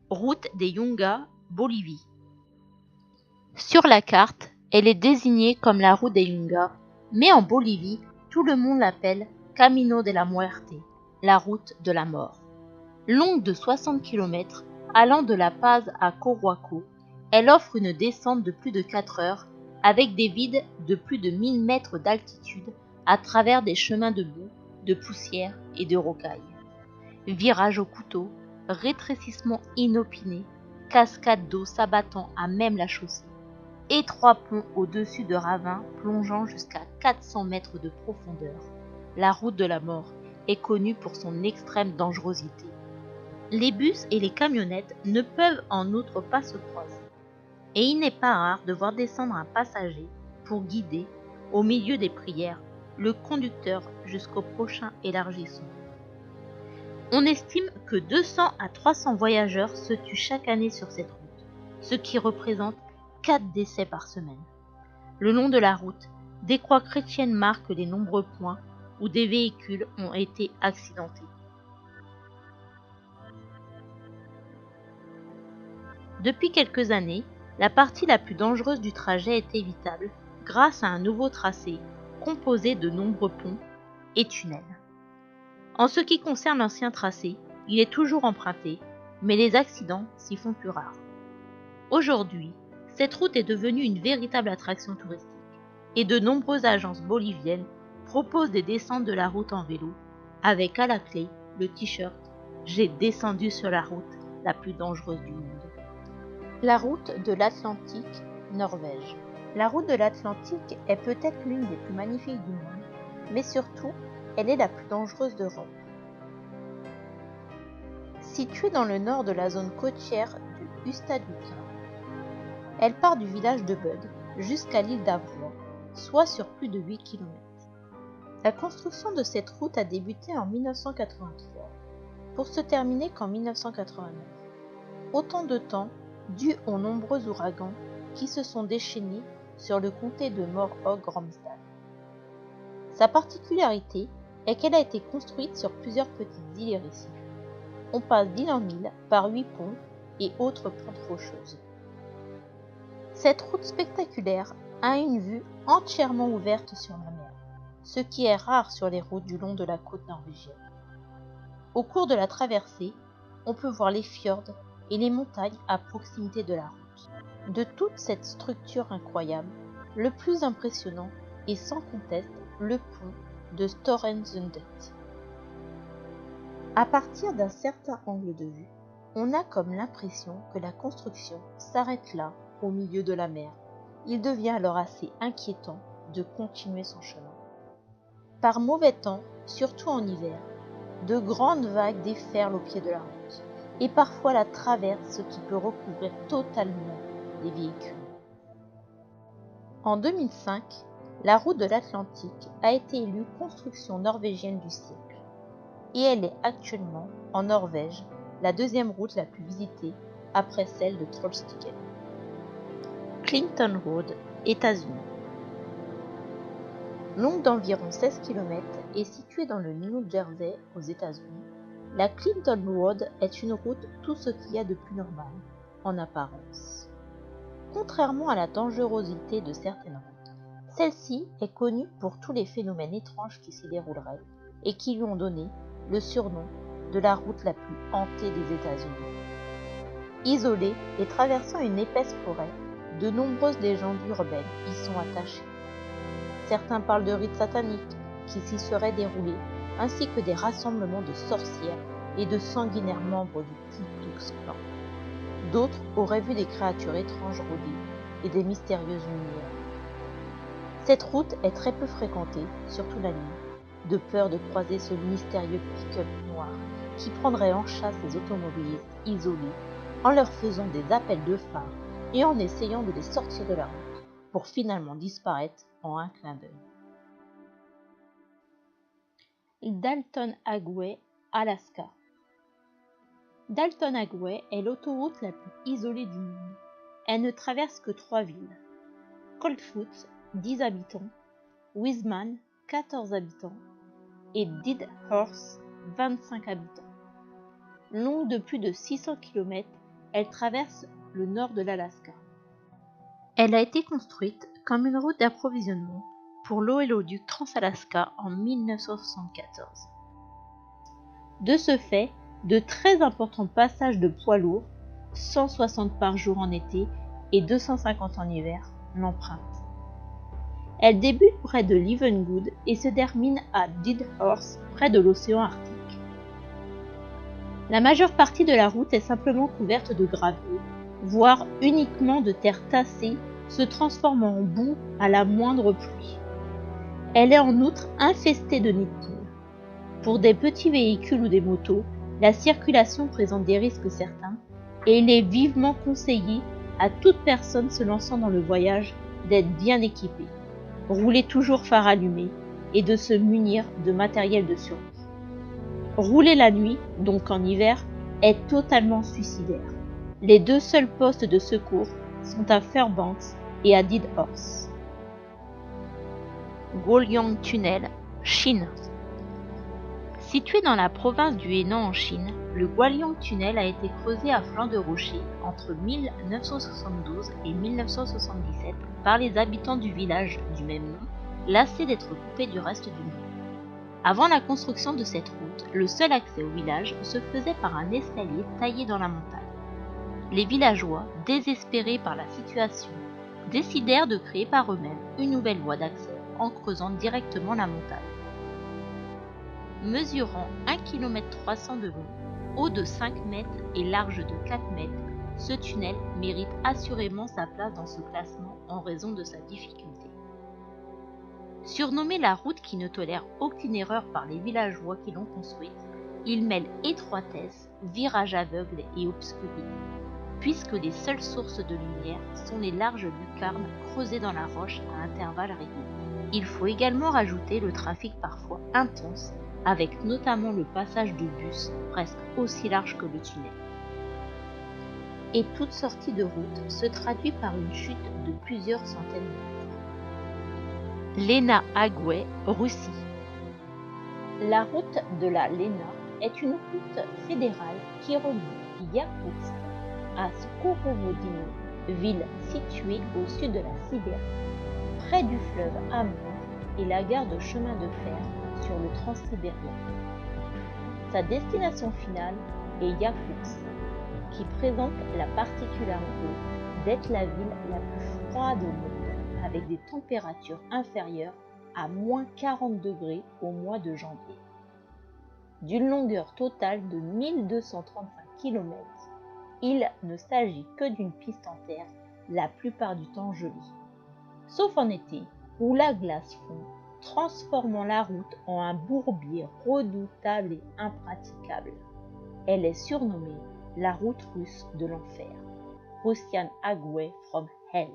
Route des Yungas, Bolivie. Sur la carte, elle est désignée comme la route des Yungas, mais en Bolivie, tout le monde l'appelle Camino de la Muerte, la route de la mort. Longue de 60 km, allant de La Paz à Coruaco, elle offre une descente de plus de 4 heures avec des vides de plus de 1000 mètres d'altitude à travers des chemins de boue, de poussière et de rocailles. Virages au couteau, rétrécissement inopiné, cascades d'eau s'abattant à même la chaussée, étroits ponts au-dessus de ravins plongeant jusqu'à 400 mètres de profondeur. La route de la mort est connue pour son extrême dangerosité. Les bus et les camionnettes ne peuvent en outre pas se croiser, et il n'est pas rare de voir descendre un passager pour guider, au milieu des prières, le conducteur jusqu'au prochain élargissement. On estime que 200 à 300 voyageurs se tuent chaque année sur cette route, ce qui représente 4 décès par semaine. Le long de la route, des croix chrétiennes marquent les nombreux points où des véhicules ont été accidentés. Depuis quelques années, la partie la plus dangereuse du trajet est évitable grâce à un nouveau tracé composé de nombreux ponts et tunnels. En ce qui concerne l'ancien tracé, il est toujours emprunté, mais les accidents s'y font plus rares. Aujourd'hui, cette route est devenue une véritable attraction touristique et de nombreuses agences boliviennes proposent des descentes de la route en vélo avec à la clé le t-shirt « J'ai descendu sur la route la plus dangereuse du monde ». La route de l'Atlantique, Norvège. La route de l'Atlantique est peut-être l'une des plus magnifiques du monde, mais surtout, elle est la plus dangereuse d'Europe. Située dans le nord de la zone côtière du Hustadvika, elle part du village de Bud jusqu'à l'île d'Avroy, soit sur plus de 8 km. La construction de cette route a débuté en 1983, pour se terminer qu'en 1989. Autant de temps dû aux nombreux ouragans qui se sont déchaînés sur le comté de Møre-og-Romsdal. Sa particularité est qu'elle a été construite sur plusieurs petites îles et récifs. On passe d'île en île par 8 ponts et autres pentes rocheuses. Cette route spectaculaire a une vue entièrement ouverte sur la mer, ce qui est rare sur les routes du long de la côte norvégienne. Au cours de la traversée, on peut voir les fjords et les montagnes à proximité de la route. De toute cette structure incroyable, le plus impressionnant est sans conteste le pont de Storensundet. À partir d'un certain angle de vue, on a comme l'impression que la construction s'arrête là, au milieu de la mer. Il devient alors assez inquiétant de continuer son chemin. Par mauvais temps, surtout en hiver, de grandes vagues déferlent au pied de la route et parfois la traversent, ce qui peut recouvrir totalement les véhicules. En 2005, la route de l'Atlantique a été élue construction norvégienne du siècle et elle est actuellement, en Norvège, la deuxième route la plus visitée après celle de Trollstigen. Clinton Road, États-Unis. Longue d'environ 16 km et située dans le New Jersey aux États-Unis, la Clinton Road est une route tout ce qu'il y a de plus normal, en apparence. Contrairement à la dangerosité de certaines routes, celle-ci est connue pour tous les phénomènes étranges qui s'y dérouleraient et qui lui ont donné le surnom de la route la plus hantée des États-Unis. Isolée et traversant une épaisse forêt, de nombreuses légendes urbaines y sont attachées. Certains parlent de rites sataniques qui s'y seraient déroulés, ainsi que des rassemblements de sorcières et de sanguinaires membres du Ku Klux Klan. D'autres auraient vu des créatures étranges rôder et des mystérieuses lumières. Cette route est très peu fréquentée, surtout la nuit, de peur de croiser ce mystérieux pick-up noir qui prendrait en chasse les automobilistes isolés en leur faisant des appels de phare et en essayant de les sortir de la route pour finalement disparaître en un clin d'œil. Dalton Agway, Alaska. Dalton Agway est l'autoroute la plus isolée du monde. Elle ne traverse que 3 villes. Coldfoot, 10 habitants, Wiseman, 14 habitants, et Dead Horse, 25 habitants. Longue de plus de 600 km, elle traverse le nord de l'Alaska. Elle a été construite comme une route d'approvisionnement pour l'oléoduc Trans-Alaska en 1974. De ce fait, de très importants passages de poids lourds, 160 par jour en été et 250 en hiver, l'empruntent. Elle débute près de Leavengood et se termine à Dead Horse, près de l'océan Arctique. La majeure partie de la route est simplement couverte de gravier, voire uniquement de terre tassée, se transformant en boue à la moindre pluie. Elle est en outre infestée de nids de poules. Pour des petits véhicules ou des motos, la circulation présente des risques certains et il est vivement conseillé à toute personne se lançant dans le voyage d'être bien équipé, rouler toujours phare allumé et de se munir de matériel de survie. Rouler la nuit, donc en hiver, est totalement suicidaire. Les deux seuls postes de secours sont à Fairbanks et à Dead Horse. Guoyang Tunnel, Chine. Situé dans la province du Henan en Chine, le Guoyang Tunnel a été creusé à flanc de rocher entre 1972 et 1977 par les habitants du village du même nom, lassés d'être coupés du reste du monde. Avant la construction de cette route, le seul accès au village se faisait par un escalier taillé dans la montagne. Les villageois, désespérés par la situation, décidèrent de créer par eux-mêmes une nouvelle voie d'accès en creusant directement la montagne. Mesurant 1,3 km de long, haut de 5 mètres et large de 4 mètres, ce tunnel mérite assurément sa place dans ce classement en raison de sa difficulté. Surnommé la route qui ne tolère aucune erreur par les villageois qui l'ont construite, il mêle étroitesse, virages aveugles et obscurité, puisque les seules sources de lumière sont les larges lucarnes creusées dans la roche à intervalles réguliers. Il faut également rajouter le trafic parfois intense, avec notamment le passage de bus presque aussi large que le tunnel. Et toute sortie de route se traduit par une chute de plusieurs centaines de mètres. Lena Agouet, Russie. La route de la Lena est une route fédérale qui relie Yakutsk à Skorovodino, ville située au sud de la Sibérie, près du fleuve Amur et la gare de chemin de fer sur le Transsibérien. Sa destination finale est Yakutsk, qui présente la particularité d'être la ville la plus froide au monde, avec des températures inférieures à moins 40 degrés au mois de janvier. D'une longueur totale de 1235 km, il ne s'agit que d'une piste en terre, la plupart du temps gelée. Sauf en été, où la glace fond, transformant la route en un bourbier redoutable et impraticable. Elle est surnommée la route russe de l'enfer. Russian Agouet from Hell.